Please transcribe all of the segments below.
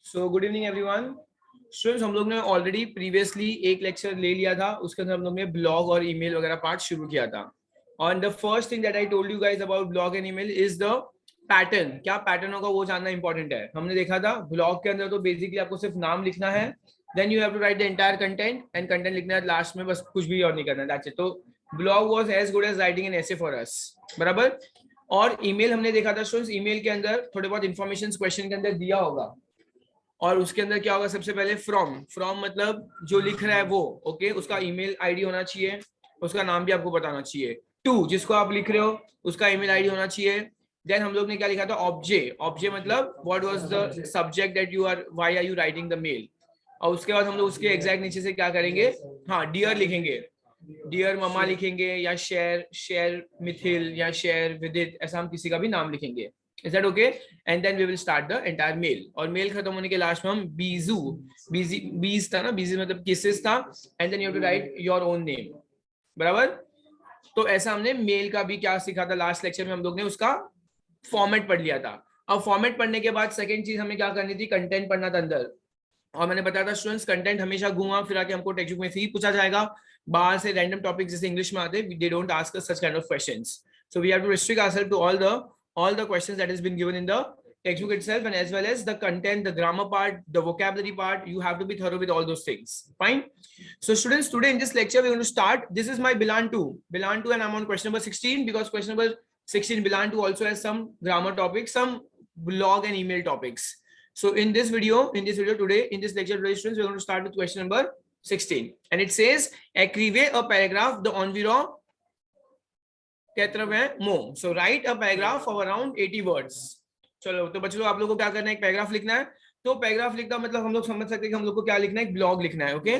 So good evening everyone. Students, हम लोग ने ऑलरेडी प्रीवियसली एक लेक्चर ले लिया था, उसके अंदर हम लोग ने ब्लॉग और ईमेल वगैरह पार्ट शुरू किया था। और the first thing that I told you guys about blog and email is the pattern. क्या पैटर्न होगा वो जानना इंपॉर्टेंट है। हमने देखा था ब्लॉग के अंदर तो बेसिकली आपको सिर्फ नाम लिखना है, then you have to write the entire content and content लिखना है लास्ट में, बस कुछ भी और नहीं करना है, दैट्स इट। तो blog was as good as writing an essay for us, बराबर। और ईमेल हमने देखा था स्टूडेंट्स, ईमेल के अंदर थोड़े बहुत इंफॉर्मेशन क्वेश्चन के अंदर दिया होगा, और उसके अंदर क्या होगा, सबसे पहले फ्रॉम मतलब जो लिख रहा है वो, ओके, उसका ईमेल आईडी होना चाहिए, उसका नाम भी आपको बताना चाहिए। टू, जिसको आप लिख रहे हो उसका ईमेल आईडी होना चाहिए। देन हम लोग ने क्या लिखा था, ऑब्जे मतलब what was the subject that you are, why are you writing the mail. और उसके बाद हम लोग उसके एग्जैक्ट नीचे से क्या करेंगे, हाँ, डियर लिखेंगे, डियर ममा लिखेंगे, या शेयर मिथिल या शेयर विदित, ऐसा हम किसी का भी नाम लिखेंगे। Is that okay? And then we will start the entire mail. और मेल खत्म होने के लास्ट में हम बीज था ना, बीजी मतलब किसेस था, and then you have to write your own name, बराबर। तो ऐसा हमने मेल का भी क्या सीखा था लास्ट लेक्चर में, हम लोग ने उसका फॉर्मेट पढ़ लिया था। अब फॉर्मेट पढ़ने के बाद सेकंड चीज हमें क्या करनी थी, कंटेंट पढ़ना था अंदर। और मैंने बताया था स्टूडेंट्स, कंटेंट हमेशा घुमा फिरा के हमको टेक्स्ट बुक में से ही पूछा जाएगा, बाहर से रैंडम टॉपिक जैसे इंग्लिश में आते, they don't ask us such kind of questions. So we have to restrict ourselves to all the questions that has been given in the textbook itself, and as well as the content, the grammar part, the vocabulary part. You have to be thorough with all those things. Fine. So students, today in this lecture we're going to start. This is my Bilan 2, and I'm on question number 16 because question number 16 Bilan 2 also has some grammar topics, some blog and email topics. So in this video today, in this lecture today, students, we're going to start with question number 16, and it says, écrivez a paragraph de environ 80 mots. So write a paragraph of around 80 words. चलो, तो बच्चों आप लोगों को क्या करना है, एक पैराग्राफ लिखना है। तो पैराग्राफ लिखना मतलब हम लोग समझ सकते हैं कि हम लोग को क्या लिखना है, एक ब्लॉग लिखना है, okay.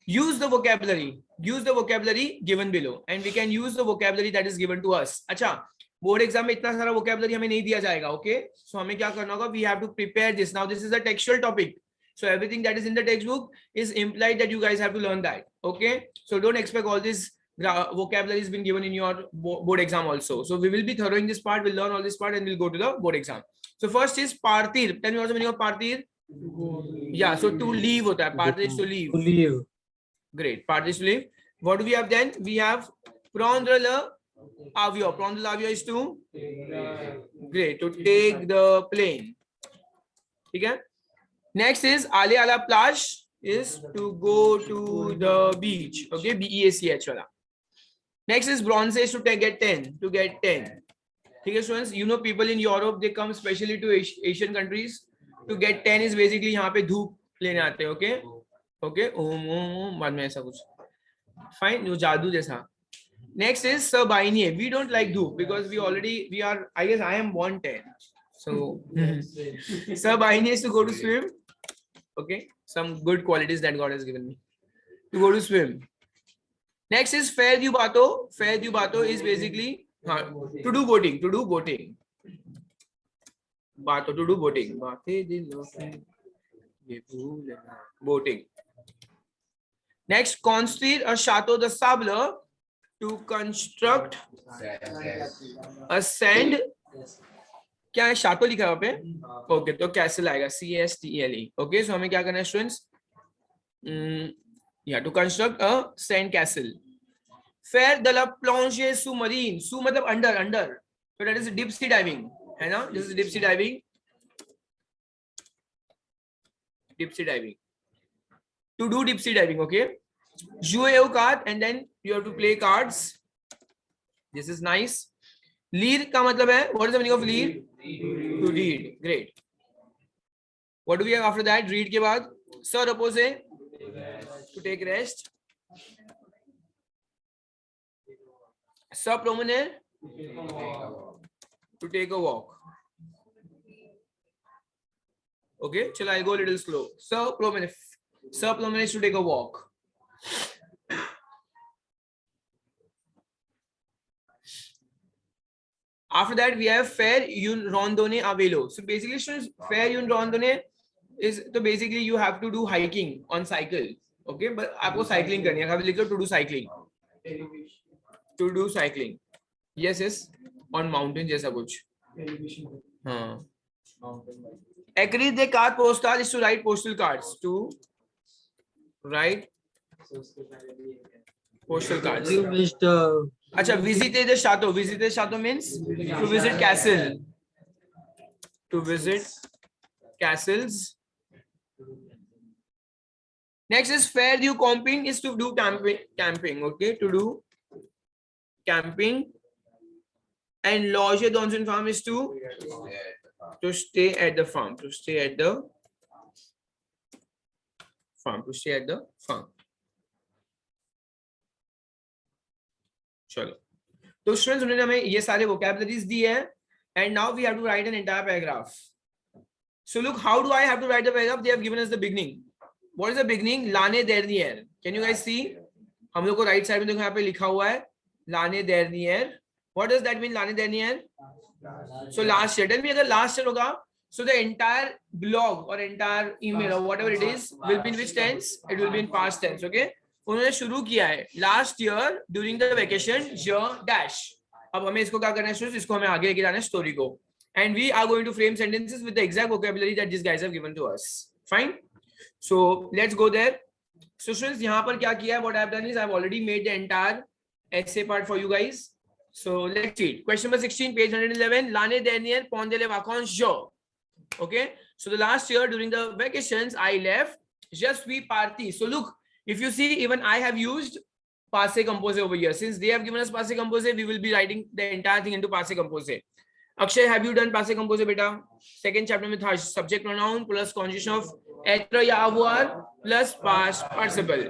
use the vocabulary given below, and we can use the vocabulary that is given to us. अच्छा, बोर्ड एग्जाम में इतना सारा vocabulary हमें नहीं दिया जाएगा, ओके। सो हमें क्या करना होगा, we have to prepare this. Now this is a textual topic, so everything that is in the textbook is implied that you guys have to learn that, okay. So don't expect all this vocabulary has been given in your board exam also. So we will be thorough in this part, we'll learn all this part, and we'll go to the board exam. So first is partir. Tell me what's the meaning of partir. Yeah, so to leave hota hai. Partir is to leave. Great. Partir is to leave. What do we have then? We have prendre le avion. Prendre l'avion is to, great, to take the plane. Okay. Next is aller à la plage, is to go to the beach, okay, BEACH wala. Next is bronze is to get 10, to get 10. Okay students, you know people in Europe, they come specially to Asian countries to get 10 is basically यहाँ पे धूप लेने आते हैं, okay, okay, बाद में ऐसा कुछ, fine, जो जादू जैसा. Next is sabainie. We don't like धूप because we are, I guess I am born 10, so sabainie is to go to swim, okay, some good qualities that God has given me, to go to swim. Next is faire du bateau. Faire du bateau is basically to do boating. To do boating. Bateau, to do boating. Boating. Next, construire a château de sable, to construct a sand. क्या है, chateau लिखा है वहाँ पे, okay, तो castle आएगा, CASTLE, okay. सो हमें क्या करना है students, to construct a sand castle. Faire de la plongée sous-marine. Sous मतलब under. So that is deep sea diving, है ना? This is deep sea diving. Deep sea diving. To do deep sea diving, okay. Jouer aux cartes, and then you have to play cards. This is nice. Lire का मतलब है, what is the meaning of lire? To read. Great. What do we have after that? Read के बाद se reposer, to take rest. Se promener, to take a walk. Okay, chalo, I'll go a little slow. Se promener is to take a walk. After that, we have faire une randonnée à vélo. So basically, faire une randonnée is, so basically you have to do hiking on cycle. Okay, but आपको cycling करनी है, अभी लिखो to do cycling. To do cycling. Yes, on mountain जैसा कुछ. हाँ. Agree the card postal is to write postal cards. To write postal cards. You missed. Acha, visited the chateau. Visited the chateau means to visit castle. To visit castles. Next is faire du camping is to do camping. Okay, to do camping. And loger dans une farm is to stay at the farm. To stay at the farm. To stay at the farm. चलो तो students उन्होंने हमें ये सारे vocabularies दी है and now we have to write an entire paragraph. So look, how do I have to write the paragraph? They have given us the beginning. What is the beginning? L'année dernière. Can you guys see? हम लोग को right side में देखो यहाँ पे लिखा हुआ है l'année dernière. What does that mean? L'année dernière? So last year. Tell me अगर last year होगा, so the entire blog or entire email or whatever it is will be in which tense? It will be in past tense. Okay? उन्होंने शुरू किया है last year during the vacation dash. अब हमें इसको क्या करना है स्टूडेंट्स? इसको हमें आगे लेके जाना है स्टोरी को. And we are going to frame sentences with the exact vocabulary that this guys have given to us. Fine. So let's go there. So students यहां पर क्या किया है? What I have done is I have already made the entire essay part for you guys. So let's see it. Question number 16 page 111. L'année dernière pendant les vacances je. Okay, so the last year during the vacations I left. Je suis parti. So look, if you see, even I have used passé composé over here. Since they have given us passé composé, we will be writing the entire thing into passé composé. Akshay, have you done passé composé, beta? Second chapter में था subject pronoun plus conjugation of être या avoir plus past participle.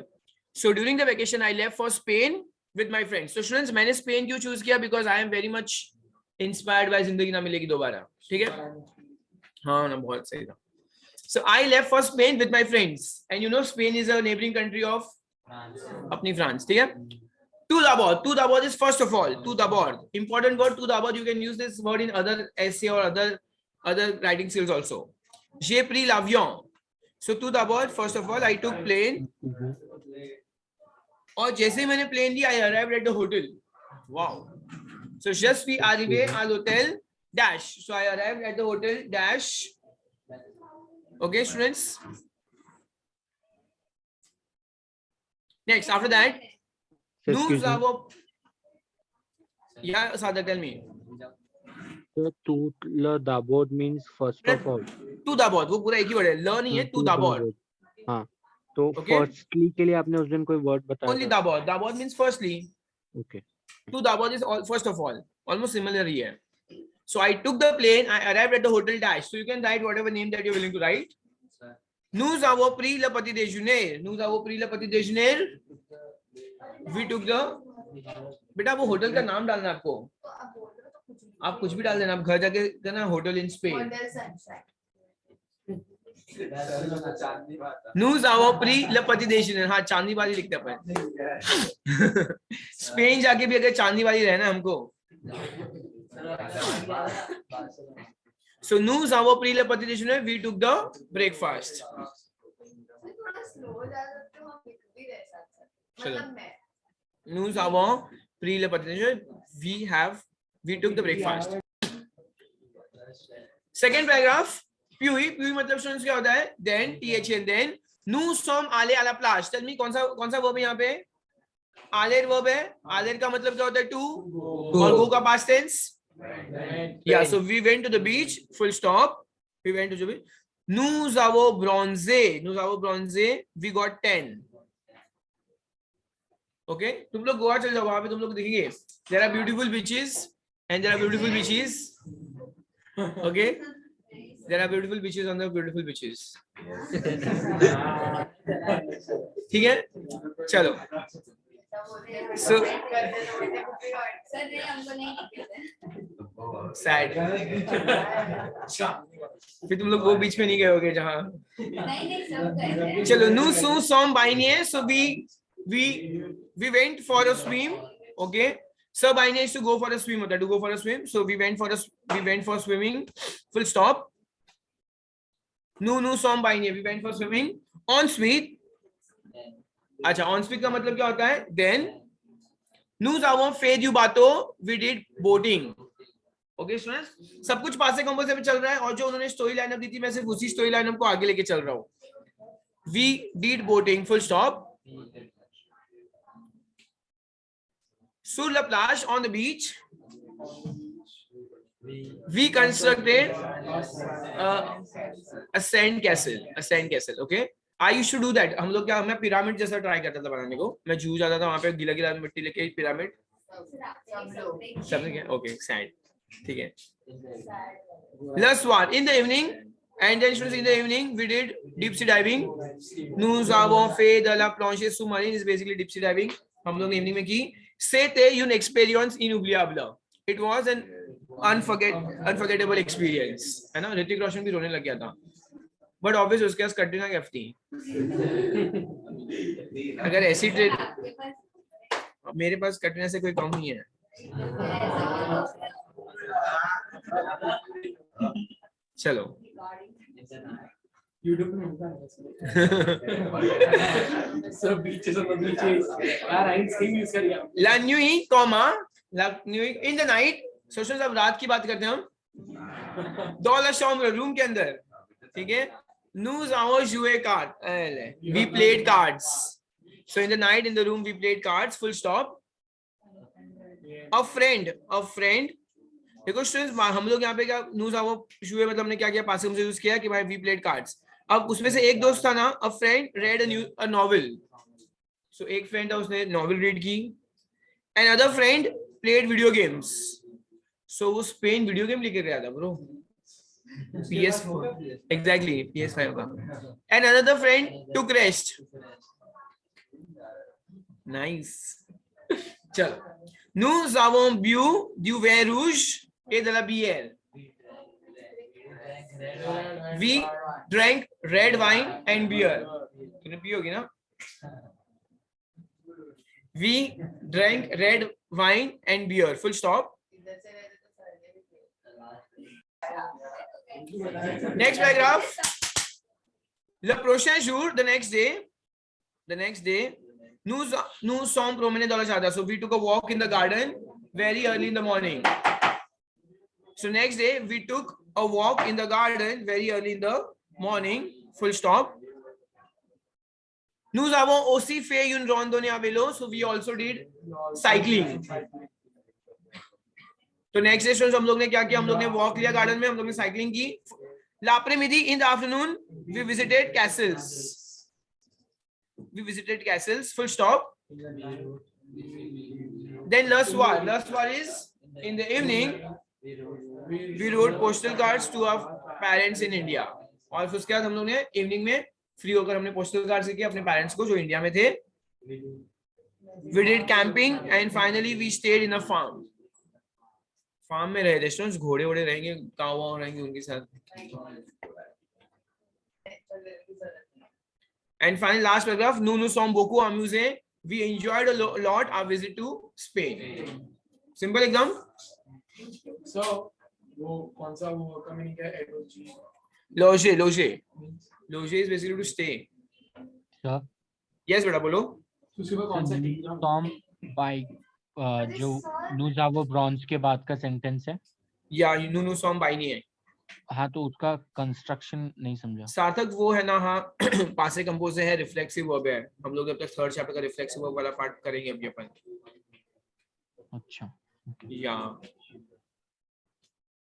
So during the vacation, I left for Spain with my friends. So students, मैंने Spain क्यों choose किया? Because I am very much inspired by जिंदगी ना मिलेगी दोबारा. ठीक है? हाँ ना, बहुत सही था. So I left for Spain with my friends, and you know Spain is a neighboring country of अपनी France. ठीक है? To d'abord. To d'abord is first of all. To d'abord. Important word. To d'abord. You can use this word in other essay or other writing skills also. J'ai pris l'avion. So to d'abord, first of all, I took plane. और जैसे ही मैंने plane लिया, I arrived at the hotel. Wow. So je suis arrivé à l'hôtel dash. So I arrived at the hotel dash. Okay, students. Next, after that, nous avons. Yeah, Sadak, tell me. So to d'abord means first of all. To d'abord, वो पूरा एक ही word है. Learn ही है to d'abord. हाँ. तो firstly के लिए आपने उस दिन कोई वर्ड बताया? Only d'abord. D'abord means firstly. Okay. To d'abord is all first of all. Almost similar here. So I took the plane. I arrived at the hotel dash. So you can write whatever name that you're willing to write. Nous avons pris le petit déjeuner. Nous avons pris le petit déjeuner. We took the. बेटा वो hotel का नाम डालना आपको. आप कुछ भी डाल देना. आप घर जाके देना hotel in Spain. Nous avons pris le petit déjeuner. हाँ चांदी वाली लिखते अपन. स्पेन जाके भी अगर चांदी वाली रहना हमको. So nous avons pris le petit déjeuner. We took the breakfast. Nous avons pris le petit déjeuner. We took the breakfast. Second paragraph. Puis मतलब students क्या होता है? Then THN then. Nous sommes allés à la plage. Tell me कौन सा verb है यहाँ पे? Aller verb है. Aller का मतलब क्या होता है? To. और go का past tense. Yeah, so we went to the beach. Full stop. We went to the beach. Nous avons bronzé. Nous avons bronzé. We got 10. Okay. तुम लोग गोवा चल जाओ. वहाँ पे तुम लोग देखेंगे. There are beautiful beaches and there are beautiful beaches. Okay. There are beautiful beaches on the beautiful beaches. ठीक है? चलो. So sad. फिर तुम लोग वो बीच में नहीं गए होगे जहाँ. चलो. Nous sommes baigner. So we went for a swim. Okay. So baigner is to go for a swim. To go for a swim. So we went for swimming. Full stop. Nous sommes baigner. We went for swimming. Ensuite. अच्छा, ensuite का मतलब क्या होता है? Then nous avons fait du bateau. We did boating. Okay students, सब कुछ पासे कंपो से चल रहा है और जो उन्होंने स्टोरी लाइनअप दी थी मैं सिर्फ उसी स्टोरी लाइनअप को आगे लेके चल रहा हूँ. We did boating, full stop. Sur la plage, on the beach, we constructed a sand castle. A sand castle, okay? I used to do that. हम लोग क्या, मैं पिरामिड जैसा ट्राई करता था बनाने को. मैं जू जाता था वहां पे, गीला गीला मिट्टी लेके पिरामिड. सब क्या? Okay, sand. ठीक है. Last one in the evening, and then students in the evening we did deep sea diving. Nous avons fait de la plongée sous-marine, is basically deep sea diving. हम लोग ने evening में की. C'était une expérience inoubliable. It was an unforgettable experience. है ना? ऋतिक रोशन भी रोने लग गया था. But obviously उसके पास कटरीना कैफ थी. अगर ऐसी मेरे पास कटरीना से कोई कम नहीं है. चलो YouTube में मिलता है सब बीचेस और बीचेस यार आई स्किंग यूज करिए. La nuit, la nuit in the night. सोचो जब रात की बात करते हैं हम, dans la chambre, रूम के अंदर, ठीक है. Nous avons joué cards. We played cards. So in the night in the room we played cards. Full stop. A friend. देखो स्टूडेंट्स, हम लोग यहाँ पे क्या न्यूज आवो जुए मतलब हमने क्या किया, पास से यूज किया कि भाई वी प्लेड कार्ड्स. अब उसमें से एक दोस्त था ना, a friend read a novel. So एक फ्रेंड था, उसने नॉवेल रीड की. And other friend played video games. So वो स्पेन वीडियो गेम लेके गया था ब्रो. PS4 एग्जैक्टली, PS5 का. And another friend took rest. Nice. चलो. Nous avons bu du vin rouge et de la bière. We drank red wine and beer. तूने P होगी ना? We drank red wine and beer. Full stop. Next paragraph. Le prochain jour, the next day, nous sommes promenés dans le jardin. So we took a walk in the garden very early in the morning. So next day we took a walk in the garden very early in the morning. Full stop. Nous avons aussi fait une randonnée à vélo. So we also did cycling. तो next day हम लोग ने क्या किया, हम लोग ने walk लिया गार्डन में, हम लोग ने साइकिलिंग की. L'après-midi, in the afternoon, we visited castles. Full stop. Then last one is in the evening we wrote postal cards to our parents in India. और फिर उसके बाद हम लोग ने इवनिंग में फ्री होकर हमने पोस्टल कार्ड्स किए अपने पेरेंट्स को जो इंडिया में थे. We did camping and finally we stayed in a farm. Farm में रहे थे स्टूडेंट्स, घोड़े वोड़े रहेंगे, काऊ रहेंगे उनके साथ. And finally, last paragraph, nous sommes beaucoup amusés. We enjoyed a lot our visit to Spain. Simple exam. So, वो कौन सा वो कम्युनिटी है एडोजी? Loge is basically to stay. Sir. Yes बेटा बोलो. उसके बाद कौन सा Tom by जो nous avons bronze के बाद का सेंटेंस है. या nous sommes by नहीं है. हाँ तो उसका कंस्ट्रक्शन नहीं समझा. सार्थक वो है ना, हाँ पासे कंपोज है, रिफ्लेक्सिव वर्ब है. हम लोग अब तक थर्ड चैप्टर का रिफ्लेक्सिव वर्ब वाला पार्ट करेंगे अभी अपन. अच्छा. या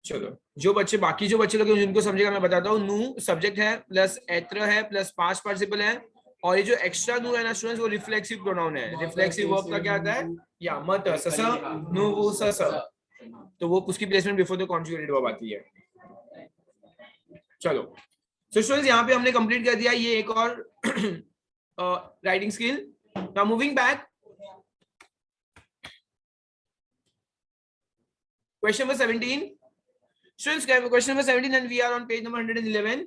चलो, जो बच्चे लोग जिनको समझेगा मैं बताता हूँ. नू सब्जेक्ट है प्लस एत्र है प्लस पास्ट पार्टिसिपल है, और ये जो एक्स्ट्रा नू है ना स्टूडेंट्स, वो रिफ्लेक्सिव प्रोनाउन है. रिफ्लेक्सिव वर्ब का क्या आता है, या मत सस नु वो सस, तो वो उसकी placement before the conjugated verb आती है. चलो सो स्टूडेंट्स, यहाँ पे हमने कंप्लीट कर दिया ये एक और writing skill. Now moving back, question number 17. Students, question number 17 and we are on page number 111.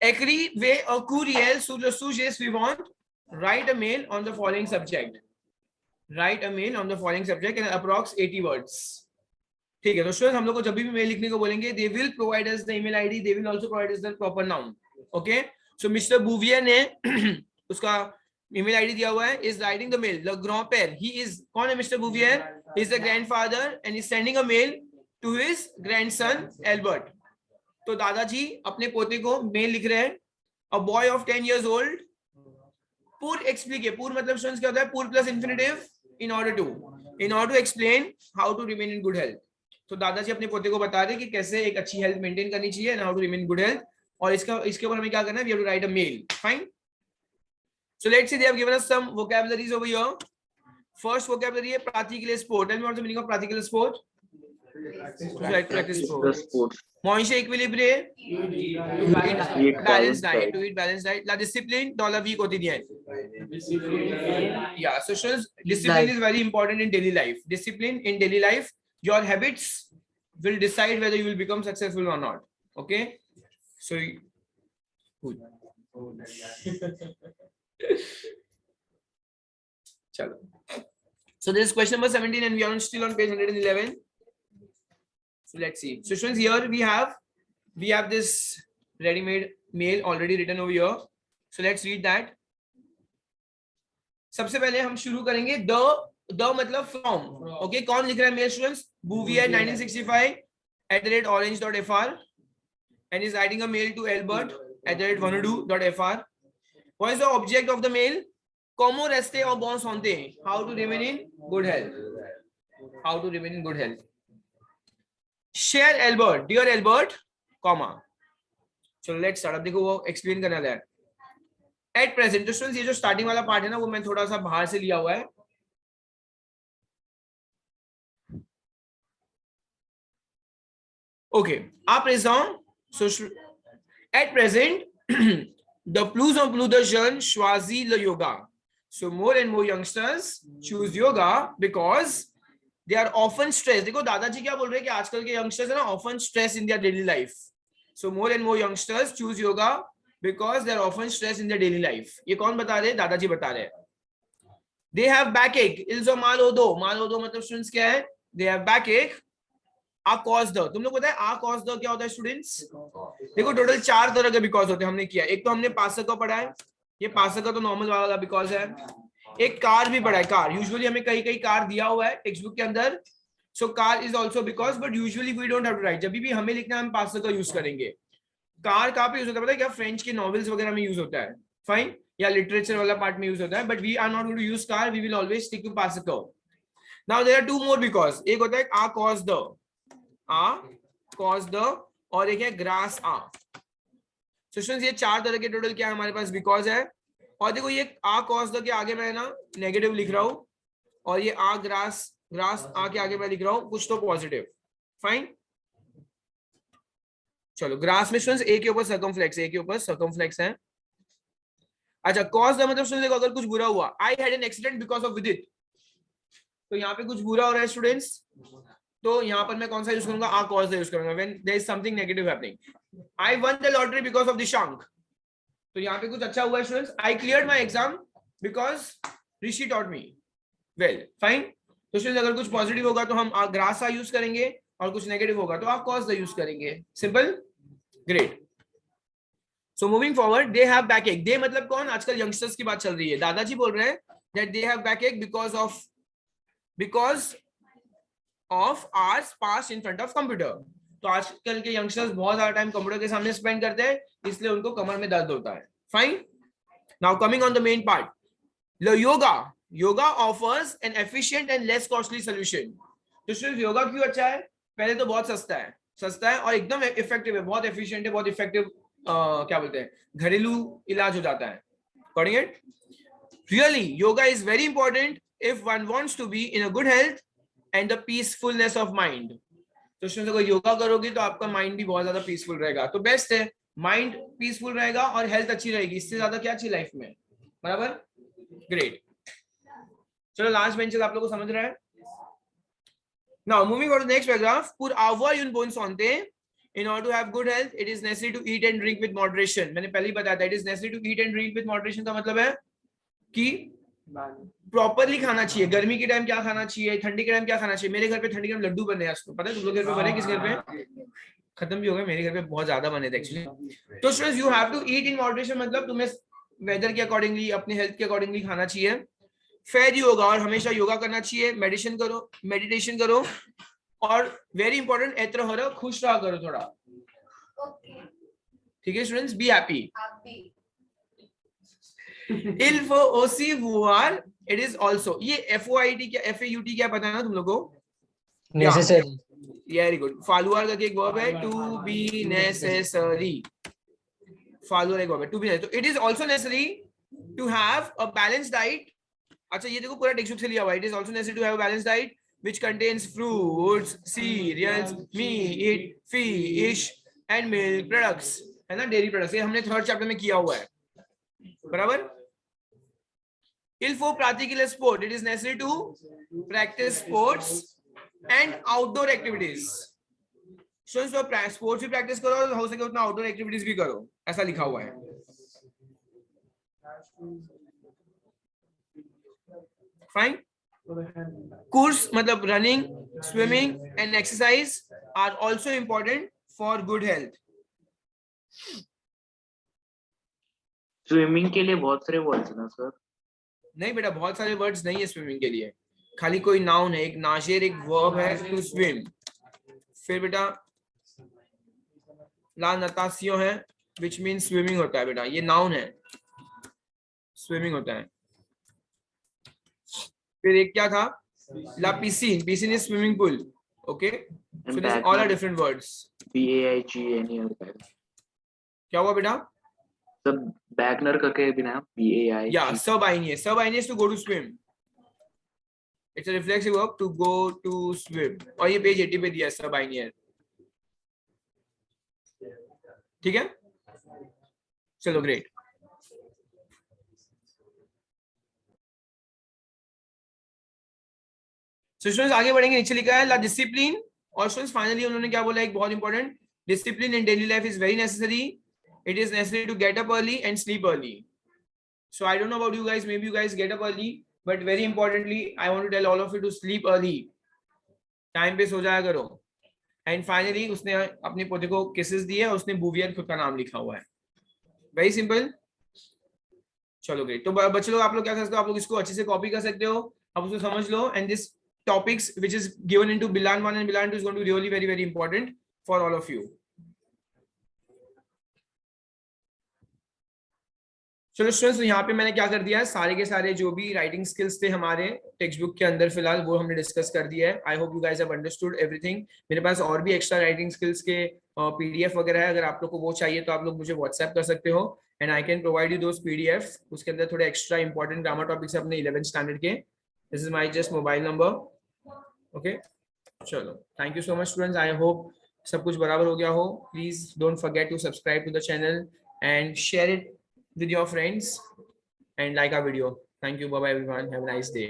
Écrivez un courriel sur le sujet suivant. Write a mail on the following subject. And approx 80 words. ठीक है, तो student हम लोग को जब भी mail लिखने को बोलेंगे, they will provide us the email ID, they will also provide us the proper noun. Okay, so mister Bouvier ने उसका ईमेल आईडी दिया हुआ है, is writing the mail, the ग्रैंडपेयर, ही इज, कौन है mister Bouvier, is the grandfather and is sending a mail to his grandson Albert. तो दादाजी अपने पोते को मेल लिख रहे हैं, a boy of 10 years old, पूर एक्सप्लिके, पूर मतलब स्टूडेंट्स क्या होता है, पूर plus infinitive, in order to explain how to remain in good health। तो दादाजी अपने पोते को बता रहे कि कैसे एक अच्छी हेल्थ मेंटेन करनी चाहिए, and how to remain in good health, और इसके ऊपर हमें क्या करना है, we have to write a mail, fine। So let's say they have given us some vocabularies over here। First vocabulary है practical sport, tell me what's the meaning of practical sport? Practice sport। Moisture equilibrium, to eat balanced diet, la discipline dollar week quotidien, yeah, so shows discipline is very important in daily life, your habits will decide whether you will become successful or not, okay, so good chalo, so this is question number 17 and we are still on page 111। so let's see, so students, here we have this ready-made mail already written over here, so let's read that। सबसे पहले हम शुरू करेंगे the मतलब from, okay, कौन लिख रहा है mail students, बूवियर 1965 and is writing a mail to Albert @vanadu.fr। what is the object of the mail, como rester or bon santé, how to remain in good health, share Albert, dear Albert, comma, चलो let's start. अब देखो वो explain करने वाला है। At present, तो students ये जो स्टार्टिंग वाला पार्ट है ना, वो मैं थोड़ा सा बाहर से लिया हुआ है। ओके, आप so at present the plus en plus de jeunes choisissent le yoga, so more and more youngsters choose yoga because they are often stressed। देखो दादाजी क्या बोल रहे हैं कि आजकल के youngsters है ना often stressed in their daily life, so more and more youngsters choose yoga because they are often stressed in their daily life। ये कौन बता रहे हैं, दादाजी बता रहे हैं। they have backache, also mal odo मतलब स्टूडेंट्स क्या है, they have backache, आ कॉज द, तुम लोग पता है आ कॉज द क्या होता है स्टूडेंट्स, देखो टोटल 4 तरह के बिकॉज होते हैं, हमने किया, एक तो हमने पासक का पढ़ा है, ये पासक का तो नॉर्मल वाला बिकॉज है, एक कार भी पढ़ा है, कार यूजुअली हमें कई कार दिया हुआ है टेक्स्ट बुक के अंदर, so car is also because, but usually we don't have to write, जब भी हमें लिखना है हम पासक का यूज करेंगे। कार कहाँ पे यूज होता है पता है क्या, फ्रेंच के नॉवेल्स वगैरह में यूज होता है, फाइन, या लिटरेचर वाला पार्ट में यूज होता है, but we are not going to use car, we will always stick to पासक। Now there are 2 more because, एक होता है आ कॉज द, और एक है ग्रास आ। so students, ये 4 तरह के टोटल क्या हमारे पास बिकॉज है, और देखो ये आ कॉज द के आगे मैं ना नेगेटिव लिख रहा हूं, और ये आ ग्रास आ के आगे मैं लिख रहा हूं कुछ तो पॉजिटिव, फाइन। चलो ग्रास में स्टूडेंट्स ए के ऊपर सर्कमफ्लेक्स है। अच्छा, कॉज द मतलब देखो अगर कुछ बुरा हुआ, I had an accident because of विदित, तो यहाँ पे कुछ बुरा हो रहा है स्टूडेंट्स, तो यहाँ पर मैं कौन सा यूज करूंगा, आ कॉज द यूज करूंगा, when there is something negative happening. I won the lottery because of the shankh, तो यहाँ पे कुछ अच्छा हुआ है students, I cleared my exam because Rishi taught me well, fine. तो स्टूडेंट्स अगर कुछ पॉजिटिव होगा तो हम आ ग्रास आ यूज करेंगे, और कुछ नेगेटिव होगा तो आ कॉज द यूज करेंगे, simple, great. So moving forward, they have बैकएक, दे मतलब कौन, आजकल यंगस्टर्स की बात चल रही है, दादाजी बोल रहे हैं that they have बैकएक because of hours pass in front of computer. तो आजकल के यंगस्टर्स बहुत ज्यादा टाइम कंप्यूटर के सामने स्पेंड करते हैं, इसलिए उनको कमर में दर्द होता है, fine. Now coming on the main part, the yoga offers N efficient and less costly solution. तो सिर्फ योगा क्यों अच्छा है, पहले तो बहुत सस्ता है और एकदम इफेक्टिव है, बहुत एफिशिएंट है, बहुत इफेक्टिव, क्या बोलते हैं, घरेलू इलाज हो जाता है, पढ़िए। Really yoga is very important if one wants to be in a good health and the peacefulness of mind. तो उसमें अगर योगा करोगे तो आपका माइंड भी बहुत ज्यादा पीसफुल रहेगा, तो बेस्ट है, माइंड पीसफुल रहेगा और हेल्थ अच्छी रहेगी, इससे ज्यादा क्या चाहिए लाइफ में, बराबर, ग्रेट। चलो लास्ट बेंचेस आप लोगों को समझ रहा है। Now moving on to next paragraph, pour avoir une bonne santé, in order to have good health it is necessary to eat and drink with moderation। मैंने पहले ही बताया था, it is necessary to eat and drink with moderation का मतलब है कि properly खाना चाहिए, गर्मी के टाइम क्या खाना चाहिए, ठंडी के टाइम क्या खाना चाहिए। मेरे घर पे ठंडी के टाइम लड्डू बने हैं, पता है तुम लोग घर पे बने, किस घर पे खत्म भी हो गए, मेरे घर पे बहुत ज्यादा बने थे एक्चुअली। तो students you have to eat in moderation, मतलब तुम्हें वेदर के अकॉर्डिंगली, अपने हेल्थ के अकॉर्डिंगली खाना चाहिए। फेयर योगा, और हमेशा योगा करना चाहिए, मेडिटेशन करो, और वेरी इंपॉर्टेंट एत्र हो रहा, खुश रहा करो थोड़ा। ठीक है स्टूडेंट्स, बी हैप्पी। इल फॉर ओसी वुआर, इट इज ऑल्सो, ये FOIT क्या FAUT क्या पता है ना तुम लोगों को? नेसेसरी। Very good. फालुआर का एक वर्ब है, टू बी नेसेसरी। फालुआर एक वर्ब है, टू बी नेसेसरी। तो it is also necessary to have a balanced diet. अच्छा ये देखो पूरा टेक्स्ट बुक से लिया हुआ है। It is also necessary to have a balanced diet which contains fruits, cereals, meat, fish and milk products, है ना, डेयरी प्रोडक्ट्स। ये हमने थर्ड चैप्टर में किया हुआ है, बराबर। Il faut pratiquer le sport. It is necessary to practice sports and outdoor activities. So sports भी प्रैक्टिस करो और हो सके उतना आउटडोर एक्टिविटीज भी करो, ऐसा लिखा हुआ है। फाइन। कोर्स मतलब running, swimming and exercise are also important for good health. Swimming के लिए बहुत सारे वर्ड्स हैं ना सर? नहीं बेटा, बहुत सारे वर्ड्स नहीं है स्विमिंग के लिए, खाली कोई नाउन है, एक नाजेर, एक वर्ब है टू स्विम। फिर बेटा ला नतासियो है विच मीन स्विमिंग होता है बेटा, ये नाउन है, स्विमिंग होता है। फिर एक क्या था, ला पिसिन, पिसिन is swimming pool. Okay, so this all are different words. BAIGNER क्या हुआ बेटा? सब बैगनर करके भी ना, BAI। Yeah, sub-ineus is to go to swim. It's a reflexive verb to go to swim. और ये पेज 80 पे दिया है sub-ineus। ठीक है, चलो ग्रेट। So स्टूडेंट्स आगे बढ़ेंगे, नीचे लिखा है ला डिसिप्लिन। और स्टूडेंट्स फाइनली उन्होंने क्या बोला, एक बहुत important, discipline in daily life is very necessary. It is necessary to get up early and sleep early. So I don't know about you guys, maybe you guys get up early, but very importantly, I want to tell all of you to sleep early. Time पे सो जाया करो। And finally, उसने अपने पोते को kisses दिए और उसने बुवियर खुद का नाम लिखा हुआ है। Very simple. चलो great। तो बच्चे लोग आप लोग क्या कर सकते हो, आप लोग इसको अच्छे से कॉपी कर सकते हो, आप उसको समझ लो। And this topics which is given into Bilan 1 and Bilan 2 is going to be really very very important for all of you. चलो स्टूडेंट्स, तो यहाँ पे मैंने क्या कर दिया है, सारे के सारे जो भी राइटिंग स्किल्स थे हमारे टेक्स्ट बुक के अंदर फिलहाल, वो हमने डिस्कस कर दिया है। I hope you guys have understood everything. मेरे पास और भी एक्स्ट्रा राइटिंग स्किल्स के PDF वगैरह है, अगर आप लोग को वो चाहिए तो आप लोग मुझे व्हाट्सएप कर सकते हो, and I can provide you those PDF। उसके अंदर थोड़े एक्स्ट्रा इंपॉर्टेंट ग्रामर टॉपिक्स अपने 11th स्टैंडर्ड के। This is my just mobile number. Okay, चलो thank you so much students. I hope सब कुछ बराबर हो गया हो। Please don't forget to subscribe to the channel and share it with your friends and like our video. Thank you. Bye bye everyone. Have a nice day.